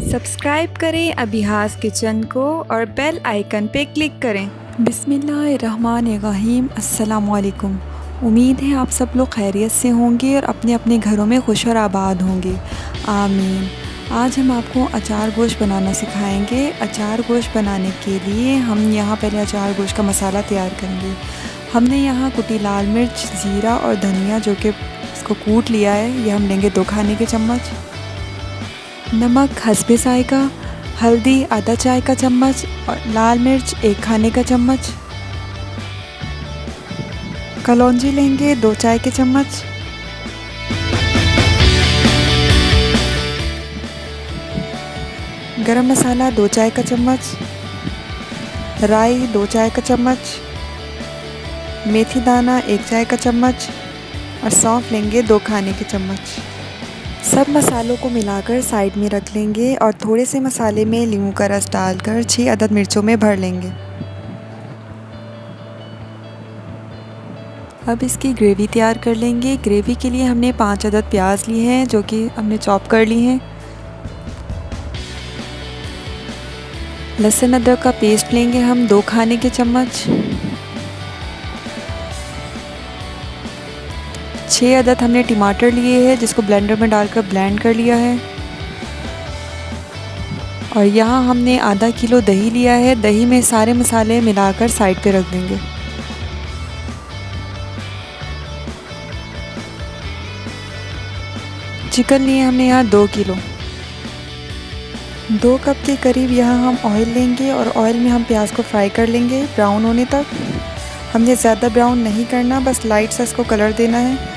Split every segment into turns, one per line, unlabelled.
Subscribe करें अभिहास kitchen को और बेल आइकन पे क्लिक करें।
बिस्मिल्लाहिर्रहमानिर्रहीम। अस्सलाम वालेकुम। उम्मीद है आप सब लोग खैरियत से होंगे और अपने अपने घरों में खुश और आबाद होंगे, आमीन। आज हम आपको अचार गोश्त बनाना सिखाएंगे। अचार गोश्त बनाने के लिए हम यहाँ पहले अचार गोश्त का मसाला तैयार करेंगे। हमने यहाँ कुटी लाल मिर्च, ज़ीरा और धनिया जो कि इसको कूट लिया है, ये हम लेंगे 2 खाने के चम्मच। नमक हस्बे जायका, हल्दी आधा चाय का चम्मच और लाल मिर्च 1 खाने का चम्मच। कलौंजी लेंगे 2 चाय के चम्मच। गरम मसाला 2 चाय का चम्मच। राई 2 चाय का चम्मच। मेथी दाना 1 चाय का चम्मच और सौंफ लेंगे 2 खाने के चम्मच। सब मसालों को मिलाकर साइड में रख लेंगे और थोड़े से मसाले में नींबू का रस डालकर 6 अदद मिर्चों में भर लेंगे। अब इसकी ग्रेवी तैयार कर लेंगे। ग्रेवी के लिए हमने 5 अदद प्याज लिए हैं जो कि हमने चॉप कर ली हैं। लहसुन अदरक का पेस्ट लेंगे हम 2 खाने के चम्मच। 6 अदद हमने टमाटर लिए हैं जिसको ब्लेंडर में डालकर ब्लेंड कर लिया है। और यहाँ हमने आधा किलो दही लिया है। दही में सारे मसाले मिलाकर साइड पे रख देंगे। चिकन लिए हमने यहाँ 2 किलो। 2 कप के करीब यहाँ हम ऑयल लेंगे और ऑयल में हम प्याज को फ्राई कर लेंगे ब्राउन होने तक। हमने ज़्यादा ब्राउन नहीं करना, बस लाइट सा इसको कलर देना है।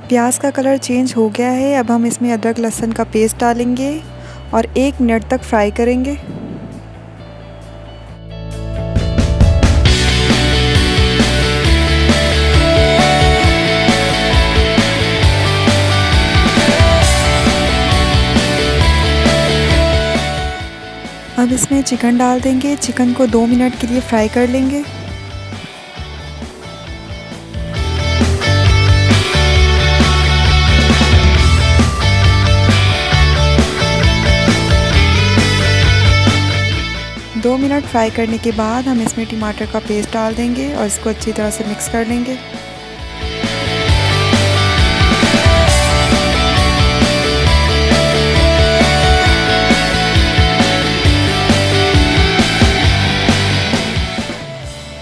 प्याज का कलर चेंज हो गया है। अब हम इसमें अदरक लहसुन का पेस्ट डालेंगे और 1 मिनट तक फ्राई करेंगे। अब इसमें चिकन डाल देंगे। चिकन को 2 मिनट के लिए फ्राई कर लेंगे। दो मिनट फ्राई करने के बाद हम इसमें टमाटर का पेस्ट डाल देंगे और इसको अच्छी तरह से मिक्स कर लेंगे।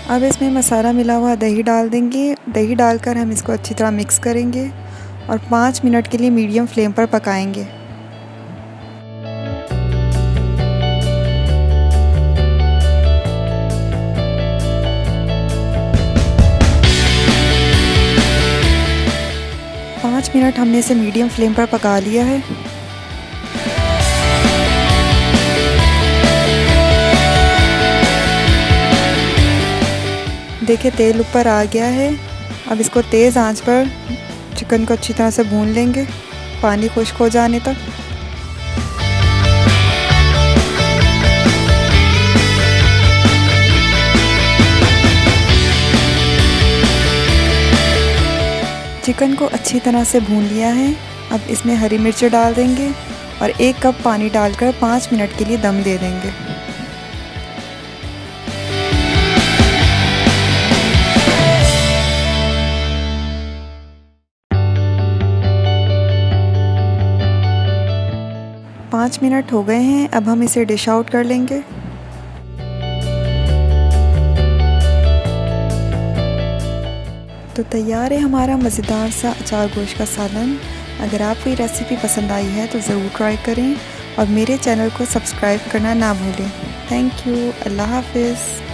अब इसमें मसाला मिला हुआ दही डाल देंगे। दही डालकर हम इसको अच्छी तरह मिक्स करेंगे और 5 मिनट के लिए मीडियम फ्लेम पर पकाएंगे। पाँच मिनट हमने इसे मीडियम फ्लेम पर पका लिया है। देखिए तेल ऊपर आ गया है। अब इसको तेज़ आंच पर चिकन को अच्छी तरह से भून लेंगे पानी खुश्क हो जाने तक। चिकन को अच्छी तरह से भून लिया है। अब इसमें हरी मिर्च डाल देंगे और 1 कप पानी डालकर 5 मिनट के लिए दम दे देंगे। पाँच मिनट हो गए हैं। अब हम इसे डिश आउट कर लेंगे। तो तैयार है हमारा मज़ेदार सा अचार गोश्त का सालन। अगर आपको ये रेसिपी पसंद आई है तो ज़रूर ट्राई करें और मेरे चैनल को सब्सक्राइब करना ना भूलें। Thank you. अल्लाह हाफ़िज़।